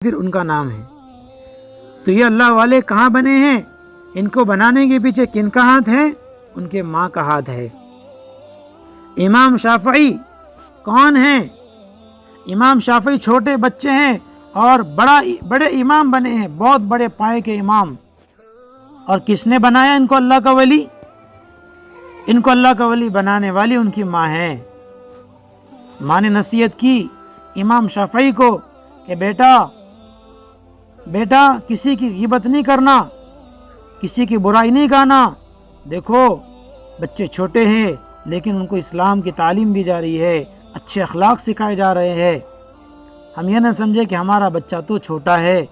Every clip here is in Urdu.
ان کا نام ہے۔ تو یہ اللہ والے کہاں بنے ہیں؟ ان کو بنانے کے پیچھے کن کا ہاتھ ہے؟ ان کے ماں کا ہاتھ ہے۔ امام شافعی کون ہیں؟ امام شافعی چھوٹے بچے ہیں اور بڑے امام بنے ہیں، بہت بڑے پائے کے امام۔ اور کس نے بنایا ان کو اللہ کا ولی؟ ان کو اللہ کا ولی بنانے والی ان کی ماں ہے۔ ماں نے نصیحت کی امام شافعی کو کہ بیٹا کسی کی غیبت نہیں کرنا، کسی کی برائی نہیں کہنا۔ دیکھو بچے چھوٹے ہیں لیکن ان کو اسلام کی تعلیم دی جا رہی ہے، اچھے اخلاق سکھائے جا رہے ہیں۔ ہم یہ نہ سمجھے کہ ہمارا بچہ تو چھوٹا ہے،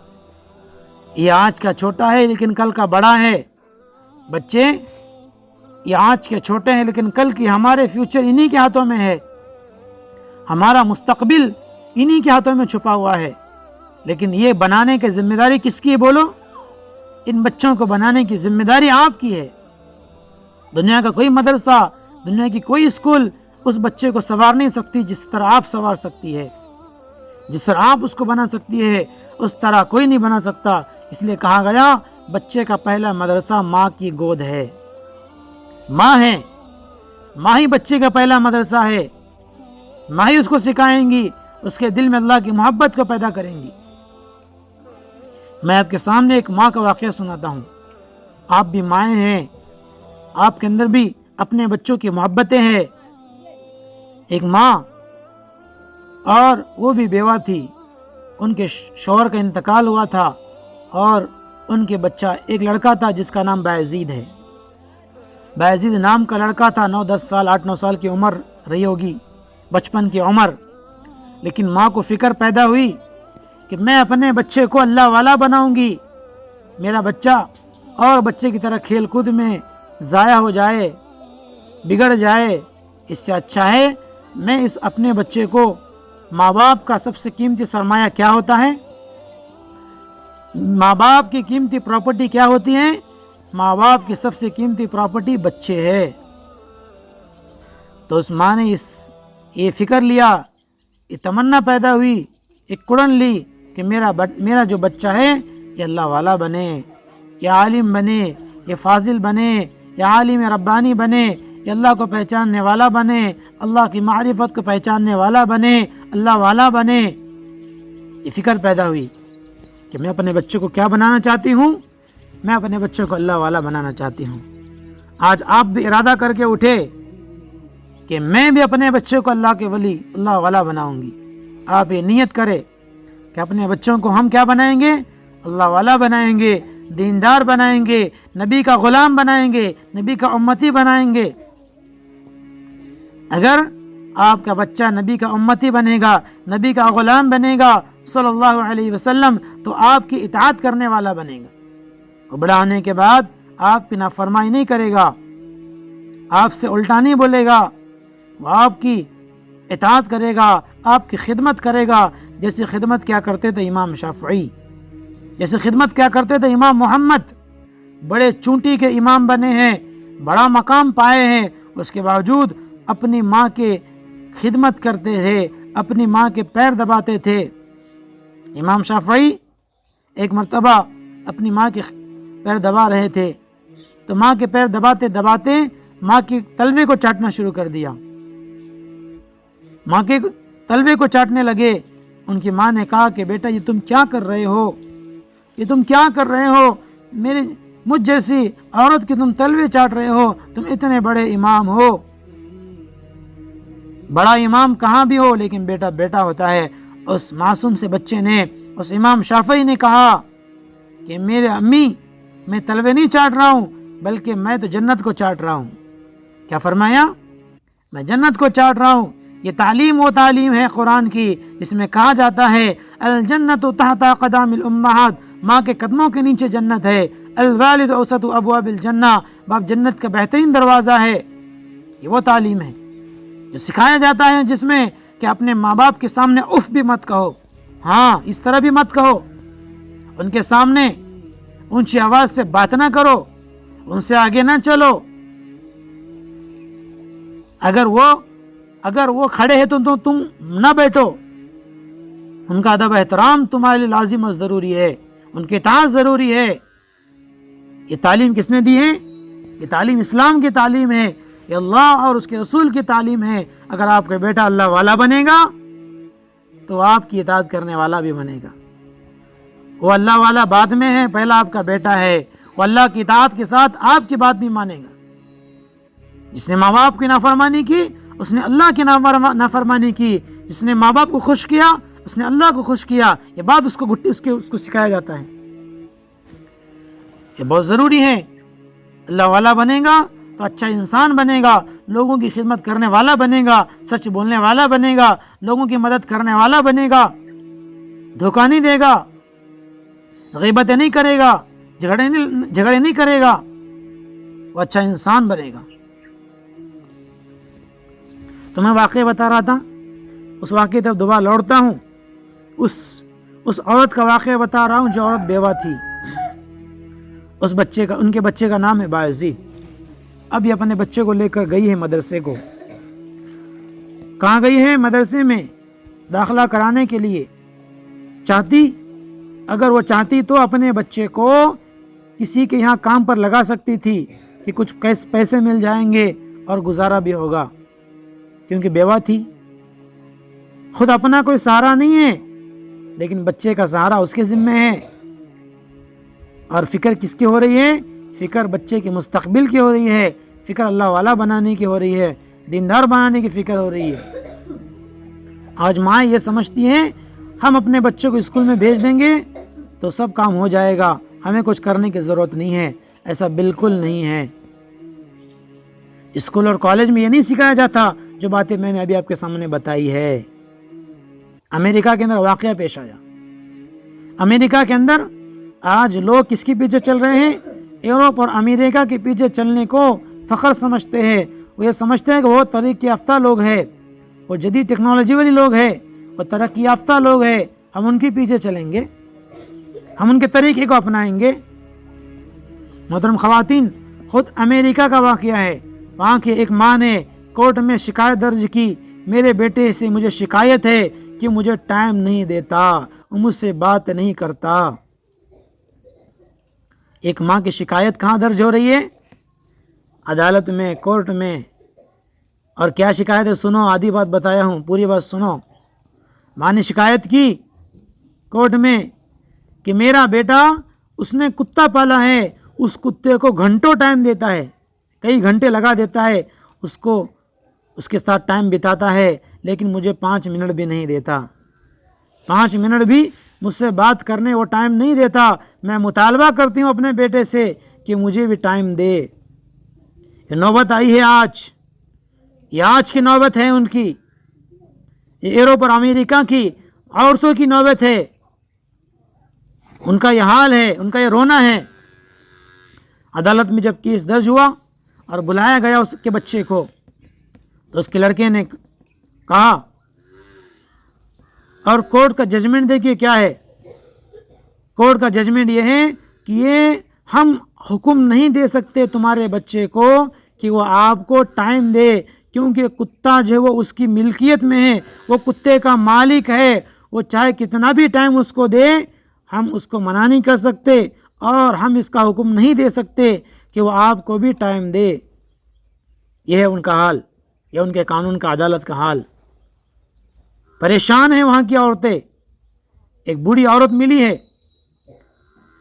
یہ آج کا چھوٹا ہے لیکن کل کا بڑا ہے۔ بچے یہ آج کے چھوٹے ہیں لیکن کل کی ہمارے فیوچر انہی کے ہاتھوں میں ہے، ہمارا مستقبل انہی کے ہاتھوں میں چھپا ہوا ہے۔ لیکن یہ بنانے کی ذمہ داری کس کی ہے بولو؟ ان بچوں کو بنانے کی ذمہ داری آپ کی ہے۔ دنیا کا کوئی مدرسہ، دنیا کی کوئی اسکول اس بچے کو سنوار نہیں سکتی جس طرح آپ سنوار سکتی ہے، جس طرح آپ اس کو بنا سکتی ہے اس طرح کوئی نہیں بنا سکتا۔ اس لیے کہا گیا بچے کا پہلا مدرسہ ماں کی گود ہے، ماں ہے، ماں ہی بچے کا پہلا مدرسہ ہے، ماں ہی اس کو سکھائیں گی، اس کے دل میں اللہ کی محبت کو پیدا کریں گی۔ میں آپ کے سامنے ایک ماں کا واقعہ سناتا ہوں۔ آپ بھی مائیں ہیں، آپ کے اندر بھی اپنے بچوں کی محبتیں ہیں۔ ایک ماں اور وہ بھی بیوہ تھی، ان کے شوہر کا انتقال ہوا تھا اور ان کے بچہ ایک لڑکا تھا جس کا نام بایزید ہے۔ بایزید نام کا لڑکا تھا، 9-10 سال 8-9 سال کی عمر رہی ہوگی، بچپن کی عمر۔ لیکن ماں کو فکر پیدا ہوئی کہ میں اپنے بچے کو اللہ والا بناؤں گی، میرا بچہ اور بچے کی طرح کھیل کود میں ضائع ہو جائے، بگڑ جائے، اس سے اچھا ہے میں اس اپنے بچے کو، ماں باپ کا سب سے قیمتی سرمایہ کیا ہوتا ہے؟ ماں باپ کی قیمتی پراپرٹی کیا ہوتی ہے؟ ماں باپ کی سب سے قیمتی پراپرٹی بچے ہے۔ تو اس ماں نے یہ فکر لیا، یہ تمنا پیدا ہوئی، ایک کڑن لی کہ میرا جو بچہ ہے یہ اللہ والا بنے، یہ عالم بنے، یہ فاضل بنے، یہ عالم ربانی بنے، یہ اللہ کو پہچاننے والا بنے، اللہ کی معرفت کو پہچاننے والا بنے، اللہ والا بنے۔ یہ فکر پیدا ہوئی کہ میں اپنے بچے کو کیا بنانا چاہتی ہوں؟ میں اپنے بچے کو اللہ والا بنانا چاہتی ہوں۔ آج آپ بھی ارادہ کر کے اٹھے کہ میں بھی اپنے بچے کو اللہ کے ولی، اللہ والا بناؤں گی۔ آپ یہ نیت کرے کہ اپنے بچوں کو ہم کیا بنائیں گے؟ اللہ والا بنائیں گے، دیندار بنائیں گے، نبی کا غلام بنائیں گے، نبی کا امتی بنائیں گے۔ اگر آپ کا بچہ نبی کا امتی بنے گا، نبی کا غلام بنے گا صلی اللہ علیہ وسلم، تو آپ کی اطاعت کرنے والا بنے گا۔ وہ بڑا ہونے کے بعد آپ کی نافرمانی نہیں کرے گا، آپ سے الٹا نہیں بولے گا، وہ آپ کی اطاعت کرے گا، آپ کی خدمت کرے گا، جیسے خدمت کیا کرتے تھے امام شافعی، جیسے خدمت کیا کرتے تھے امام محمد۔ بڑے چونٹی کے امام بنے ہیں، بڑا مقام پائے ہیں، اس کے باوجود اپنی ماں کے خدمت کرتے تھے، اپنی ماں کے پیر دباتے تھے۔ امام شافعی ایک مرتبہ اپنی ماں کے پیر دبا رہے تھے تو ماں کے پیر دباتے دباتے ماں کے تلوے کو چاٹنا شروع کر دیا، ماں کے تلوے کو چاٹنے لگے۔ ان کی ماں نے کہا کہ بیٹا یہ تم کیا کر رہے ہو، یہ تم کیا کر رہے ہو، مجھ جیسی عورت کے تم تلوے چاٹ رہے ہو، تم اتنے بڑے امام ہو۔ بڑا امام کہاں بھی ہو لیکن بیٹا بیٹا ہوتا ہے۔ اس معصوم سے بچے نے، اس امام شافعی نے کہا کہ میرے امی میں تلوے نہیں چاٹ رہا ہوں بلکہ میں تو جنت کو چاٹ رہا ہوں۔ کیا فرمایا؟ میں جنت کو چاٹ رہا ہوں۔ یہ تعلیم وہ تعلیم ہے قرآن کی جس میں کہا جاتا ہے الجنت تحت قدام الامہات، ماں کے قدموں کے نیچے جنت ہے۔ الوالد اوسط ابواب الجنہ، باپ جنت کا بہترین دروازہ ہے۔ یہ وہ تعلیم ہے جو سکھایا جاتا ہے جس میں کہ اپنے ماں باپ کے سامنے اف بھی مت کہو، ہاں اس طرح بھی مت کہو، ان کے سامنے اونچی آواز سے بات نہ کرو، ان سے آگے نہ چلو۔ اگر وہ کھڑے ہیں تو تم نہ بیٹھو، ان کا ادب احترام تمہارے لیے لازم اور ضروری ہے، ان کی اطاعت ضروری ہے۔ یہ تعلیم کس نے دی ہے؟ یہ تعلیم اسلام کی تعلیم ہے، یہ اللہ اور اس کے رسول کی تعلیم ہے۔ اگر آپ کا بیٹا اللہ والا بنے گا تو آپ کی اطاعت کرنے والا بھی بنے گا۔ وہ اللہ والا بعد میں ہے، پہلا آپ کا بیٹا ہے، وہ اللہ کی اطاعت کے ساتھ آپ کی بات بھی مانے گا۔ جس نے ماں باپ کی نافرمانی کی اس نے اللہ کی نافرمانی کی، جس نے ماں باپ کو خوش کیا اس نے اللہ کو خوش کیا۔ یہ بات اس کو سکھایا جاتا ہے، یہ بہت ضروری ہے۔ اللہ والا بنے گا تو اچھا انسان بنے گا، لوگوں کی خدمت کرنے والا بنے گا، سچ بولنے والا بنے گا، لوگوں کی مدد کرنے والا بنے گا، دھوکہ نہیں دے گا، غیبتیں نہیں کرے گا، جھگڑے نہیں کرے گا، وہ اچھا انسان بنے گا۔ تو میں واقعہ بتا رہا تھا، اس واقعے تک دوبارہ لوٹتا ہوں۔ اس عورت کا واقعہ بتا رہا ہوں جو عورت بیوہ تھی۔ ان کے بچے کا نام ہے باعزی۔ اب یہ اپنے بچے کو لے کر گئی ہے مدرسے کو۔ کہاں گئی ہے؟ مدرسے میں داخلہ کرانے کے لیے۔ اگر وہ چاہتی تو اپنے بچے کو کسی کے یہاں کام پر لگا سکتی تھی کہ کچھ پیسے مل جائیں گے اور گزارا بھی ہوگا، کیونکہ بیوہ تھی۔ خود اپنا کوئی سہارا نہیں ہے، لیکن بچے کا سہارا اس کے ذمہ ہے۔ اور فکر کس کی ہو رہی ہے؟ فکر بچے کے مستقبل کی ہو رہی ہے، فکر اللہ والا بنانے کی ہو رہی ہے، دیندار بنانے کی فکر ہو رہی ہے۔ آج ماں یہ سمجھتی ہیں ہم اپنے بچوں کو اسکول میں بھیج دیں گے تو سب کام ہو جائے گا، ہمیں کچھ کرنے کی ضرورت نہیں ہے۔ ایسا بالکل نہیں ہے۔ اسکول اور کالج میں یہ نہیں سکھایا جاتا جو باتیں میں نے ابھی آپ کے سامنے بتائی ہے۔ امریکہ کے اندر واقعہ پیش آیا۔ امریکہ کے اندر آج لوگ کس کے پیچھے چل رہے ہیں؟ یورپ اور امریکہ کے پیچھے چلنے کو فخر سمجھتے ہیں۔ وہ یہ سمجھتے ہیں کہ وہ ترقی یافتہ لوگ ہیں، وہ جدید ٹیکنالوجی والے لوگ ہیں، وہ ترقی یافتہ لوگ ہیں، ہم ان کے پیچھے چلیں گے، ہم ان کے طریقے کو اپنائیں گے۔ محترم خواتین، خود امریکہ کا واقعہ ہے۔ وہاں کی ایک ماں نے کورٹ میں شکایت درج کی، میرے بیٹے سے مجھے شکایت ہے کہ مجھے ٹائم نہیں دیتا، وہ مجھ سے بات نہیں کرتا۔ ایک ماں کی شکایت کہاں درج ہو رہی ہے؟ عدالت میں، کورٹ میں۔ اور کیا شکایت ہے؟ سنو، آدھی بات بتایا ہوں، پوری بات سنو۔ ماں نے شکایت کی کورٹ میں کہ میرا بیٹا، اس نے کتا پالا ہے، اس کتے کو گھنٹوں ٹائم دیتا ہے، کئی گھنٹے لگا دیتا ہے، اس کے ساتھ ٹائم بتاتا ہے، لیکن مجھے 5 منٹ بھی نہیں دیتا، 5 منٹ بھی مجھ سے بات کرنے وہ ٹائم نہیں دیتا۔ میں مطالبہ کرتی ہوں اپنے بیٹے سے کہ مجھے بھی ٹائم دے۔ یہ نوبت آئی ہے آج، یہ آج کی نوبت ہے ان کی، یہ یورپ اور امریکہ کی عورتوں کی نوبت ہے۔ ان کا یہ حال ہے، ان کا یہ رونا ہے۔ عدالت میں جب کیس درج ہوا اور بلایا گیا اس کے بچے کو، تو اس کے لڑکے نے کہا، اور کورٹ کا ججمنٹ دیکھیے کیا ہے۔ کورٹ کا ججمنٹ یہ ہے کہ یہ ہم حکم نہیں دے سکتے تمہارے بچے کو کہ وہ آپ کو ٹائم دے، کیونکہ کتا جو ہے وہ اس کی ملکیت میں ہے، وہ کتے کا مالک ہے، وہ چاہے کتنا بھی ٹائم اس کو دے، ہم اس کو منع نہیں کر سکتے، اور ہم اس کا حکم نہیں دے سکتے کہ وہ آپ کو بھی ٹائم دے۔ یہ ہے ان کا حال، یہ ان کے قانون کا، عدالت کا حال۔ پریشان ہیں وہاں کی عورتیں۔ ایک بوڑھی عورت ملی ہے،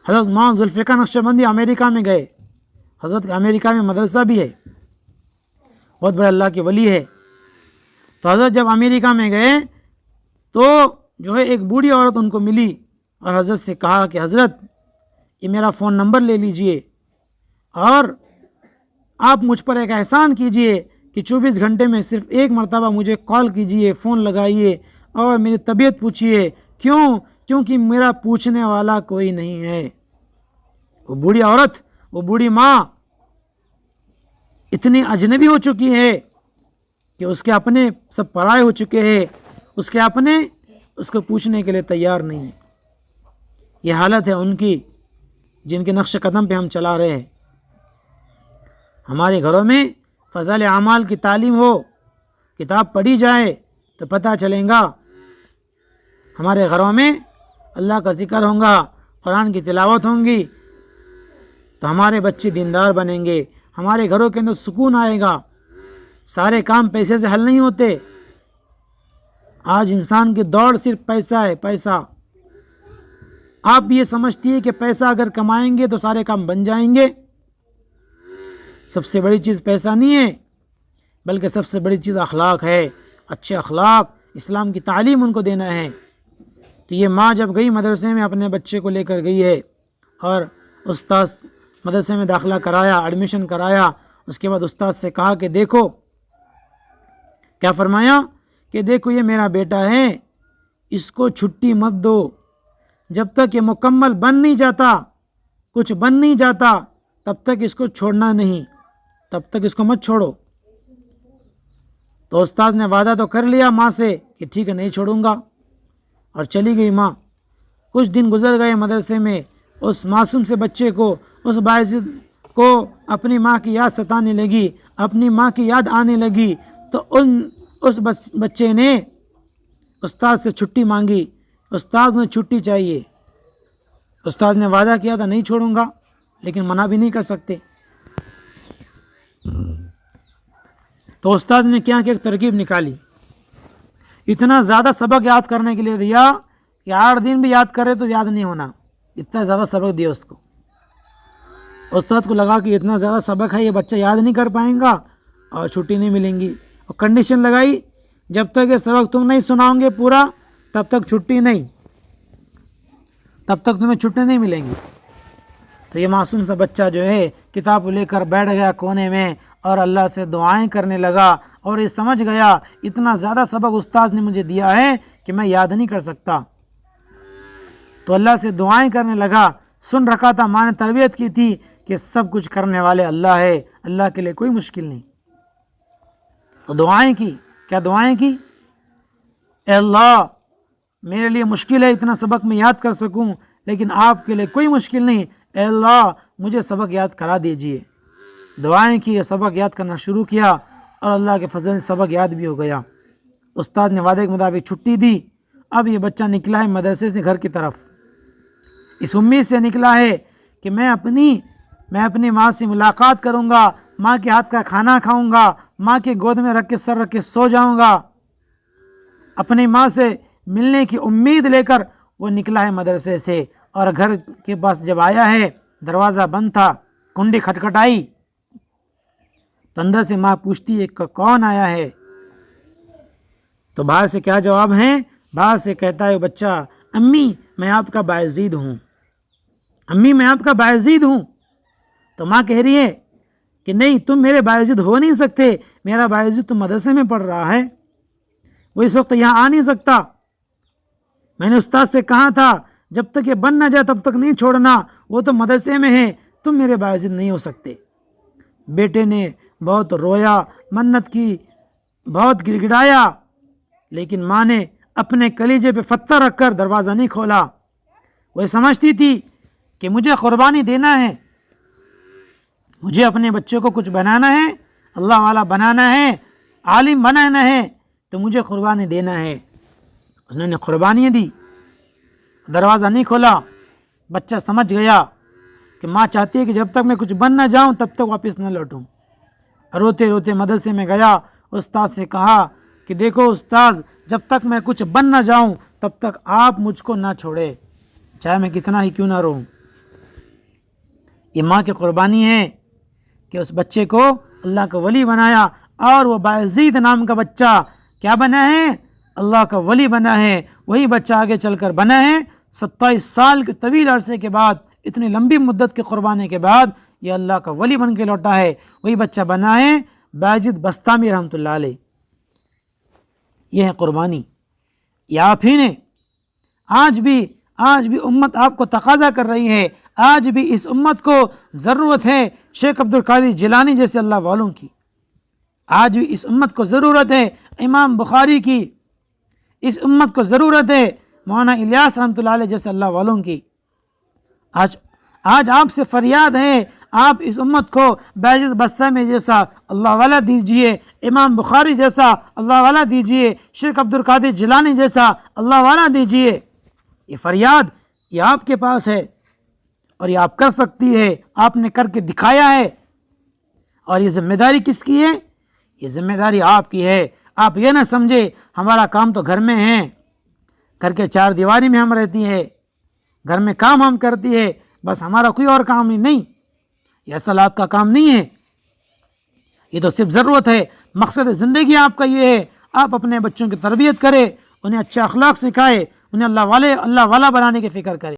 حضرت مولانا ذوالفقار نقشبندی امریکہ میں گئے، حضرت امریکہ میں مدرسہ بھی ہے، بہت بڑے اللہ کے ولی ہے۔ تو حضرت جب امریکہ میں گئے تو جو ہے ایک بوڑھی عورت ان کو ملی اور حضرت سے کہا کہ حضرت یہ میرا فون نمبر لے لیجئے اور آپ مجھ پر ایک احسان کیجئے کہ 24 گھنٹے میں صرف ایک مرتبہ مجھے کال کیجئے، فون لگائیے اور میری طبیعت پوچھیے۔ کیوں؟ کیونکہ میرا پوچھنے والا کوئی نہیں ہے۔ وہ بوڑھی عورت، وہ بوڑھی ماں اتنی اجنبی ہو چکی ہے کہ اس کے اپنے سب پرائے ہو چکے ہیں، اس کے اپنے اس کو پوچھنے کے لیے تیار نہیں ہیں۔ یہ حالت ہے ان کی جن کے نقش قدم پہ ہم چلا رہے ہیں۔ ہمارے گھروں میں فضائل اعمال کی تعلیم ہو، کتاب پڑھی جائے تو پتہ چلے گا ہمارے گھروں میں اللہ کا ذکر ہوگا، قرآن کی تلاوت ہوں گی تو ہمارے بچے دیندار بنیں گے، ہمارے گھروں کے اندر سکون آئے گا۔ سارے کام پیسے سے حل نہیں ہوتے۔ آج انسان کی دوڑ صرف پیسہ ہے، پیسہ۔ آپ بھی یہ سمجھتی ہے کہ پیسہ اگر کمائیں گے تو سارے کام بن جائیں گے؟ سب سے بڑی چیز پیسہ نہیں ہے، بلکہ سب سے بڑی چیز اخلاق ہے۔ اچھے اخلاق، اسلام کی تعلیم ان کو دینا ہے۔ تو یہ ماں جب گئی مدرسے میں، اپنے بچے کو لے کر گئی ہے اور استاد مدرسے میں داخلہ کرایا، ایڈمیشن کرایا، اس کے بعد استاد سے کہا کہ دیکھو، کیا فرمایا کہ دیکھو یہ میرا بیٹا ہے، اس کو چھٹی مت دو، جب تک یہ مکمل بن نہیں جاتا، کچھ بن نہیں جاتا، تب تک اس کو چھوڑنا نہیں، تب تک اس کو مت چھوڑو۔ تو استاد نے وعدہ تو کر لیا ماں سے کہ ٹھیک ہے نہیں چھوڑوں گا، اور چلی گئی ماں۔ کچھ دن گزر گئے مدرسے میں، اس معصوم سے بچے کو، اس باعزت کو اپنی ماں کی یاد ستانے لگی، اپنی ماں کی یاد آنے لگی، تو اس بچے نے استاد سے چھٹی مانگی، استاد نے چھٹی چاہیے۔ استاد نے وعدہ کیا تھا نہیں چھوڑوں گا، لیکن منع بھی نہیں کر سکتے۔ تو استاد نے کیا کہ ایک ترکیب نکالی، اتنا زیادہ سبق یاد کرنے کے لیے دیا کہ 8 دن بھی یاد کرے تو یاد نہیں ہونا، اتنا زیادہ سبق دیا اس کو۔ استاد کو لگا کہ اتنا زیادہ سبق ہے، یہ بچہ یاد نہیں کر پائیں گا اور چھٹی نہیں ملیں گی، اور کنڈیشن لگائی جب تک یہ سبق تم نہیں سناؤں گے پورا تب تک چھٹی نہیں، تب تک تمہیں چھٹی نہیں ملیں گی۔ تو یہ معصوم سا بچہ جو ہے کتاب لے کر بیٹھ گیا کونے میں اور اللہ سے دعائیں کرنے لگا، اور یہ سمجھ گیا اتنا زیادہ سبق استاد نے مجھے دیا ہے کہ میں یاد نہیں کر سکتا۔ تو اللہ سے دعائیں کرنے لگا، سن رکھا تھا، ماں نے تربیت کی تھی کہ سب کچھ کرنے والے اللہ ہے، اللہ کے لیے کوئی مشکل نہیں۔ تو دعائیں کی، کیا دعائیں کی؟ اے اللہ میرے لیے مشکل ہے اتنا سبق میں یاد کر سکوں، لیکن آپ کے لیے کوئی مشکل نہیں، اے اللہ مجھے سبق یاد کرا دیجئے۔ دعائیں کی، سبق یاد کرنا شروع کیا، اور اللہ کے فضل سے سبق یاد بھی ہو گیا۔ استاد نے وعدے کے مطابق چھٹی دی۔ اب یہ بچہ نکلا ہے مدرسے سے گھر کی طرف، اس امید سے نکلا ہے کہ میں اپنی ماں سے ملاقات کروں گا، ماں کے ہاتھ کا کھانا کھاؤں گا، ماں کے گود میں رکھ کے سر رکھ کے سو جاؤں گا۔ اپنی ماں سے ملنے کی امید لے کر وہ نکلا ہے مدرسے سے، اور گھر کے پاس جب آیا ہے دروازہ بند تھا، کنڈی کھٹکھٹائی تو اندر سے ماں پوچھتی ہے کہ کون آیا ہے؟ تو باہر سے کیا جواب ہے؟ باہر سے کہتا ہے بچہ، امی میں آپ کا باعزید ہوں، امی میں آپ کا باعزید ہوں۔ تو ماں کہہ رہی ہے کہ نہیں تم میرے باعزید ہو نہیں سکتے، میرا باعزید تو مدرسے میں پڑھ رہا ہے، وہ اس وقت یہاں آ نہیں سکتا۔ میں نے استاد سے کہا تھا جب تک یہ بن نہ جائے تب تک نہیں چھوڑنا، وہ تو مدرسے میں ہے، تم میرے باعزید نہیں ہو سکتے۔ بیٹے نے بہت رویا، منت کی، بہت گڑ گڑایا، لیکن ماں نے اپنے کلیجے پہ پتھر رکھ کر دروازہ نہیں کھولا۔ وہ سمجھتی تھی کہ مجھے قربانی دینا ہے، مجھے اپنے بچے کو کچھ بنانا ہے، اللہ والا بنانا ہے، عالم بنانا ہے، تو مجھے قربانی دینا ہے۔ اس نے قربانی دی، دروازہ نہیں کھولا۔ بچہ سمجھ گیا کہ ماں چاہتی ہے کہ جب تک میں کچھ بن نہ جاؤں تب تک واپس نہ لوٹوں۔ روتے روتے مدرسے میں گیا، استاد سے کہا کہ دیکھو استاد، جب تک میں کچھ بن نہ جاؤں تب تک آپ مجھ کو نہ چھوڑے، چاہے میں کتنا ہی کیوں نہ رہوں۔ یہ ماں کی قربانی ہے کہ اس بچے کو اللہ کا ولی بنایا، اور وہ باعزید نام کا بچہ کیا بنا ہے؟ اللہ کا ولی بنا ہے۔ وہی بچہ آگے چل کر بنا ہے، 27 سال کے طویل عرصے کے بعد، اتنی لمبی مدت کے قربانی کے بعد یہ اللہ کا ولی بن کے لوٹا ہے۔ وہی بچہ بنا ہے باعزید بستامی رحمۃ اللہ علیہ۔ یہ ہے قربانی، یہ آپ ہی نے۔ آج بھی امت آپ کو تقاضا کر رہی ہے، آج بھی اس امت کو ضرورت ہے شیخ عبد القادر جیلانی جیسے اللہ والوں کی، آج بھی اس امت کو ضرورت ہے امام بخاری کی، اس امت کو ضرورت ہے مولانا الیاس رحمۃ اللہ علیہ جیسے اللہ والوں کی۔ آج آپ سے فریاد ہے، آپ اس امت کو بیجت بستامی جیسا اللہ والا دیجئے، امام بخاری جیسا اللہ والا دیجئے، شیخ عبد القادر جیلانی جیسا اللہ والا دیجئے۔ یہ فریاد یہ آپ کے پاس ہے اور یہ آپ کر سکتی ہے، آپ نے کر کے دکھایا ہے۔ اور یہ ذمہ داری کس کی ہے؟ یہ ذمہ داری آپ کی ہے۔ آپ یہ نہ سمجھے ہمارا کام تو گھر میں ہے، گھر کے چار دیواری میں ہم رہتی ہے، گھر میں کام ہم کرتی ہے، بس ہمارا کوئی اور کام ہی نہیں۔ یہ اصل آپ کا کام نہیں ہے، یہ تو صرف ضرورت ہے۔ مقصد زندگی آپ کا یہ ہے، آپ اپنے بچوں کی تربیت کرے، انہیں اچھا اخلاق سکھائے، انہیں اللہ والا بنانے کی فکر کرے۔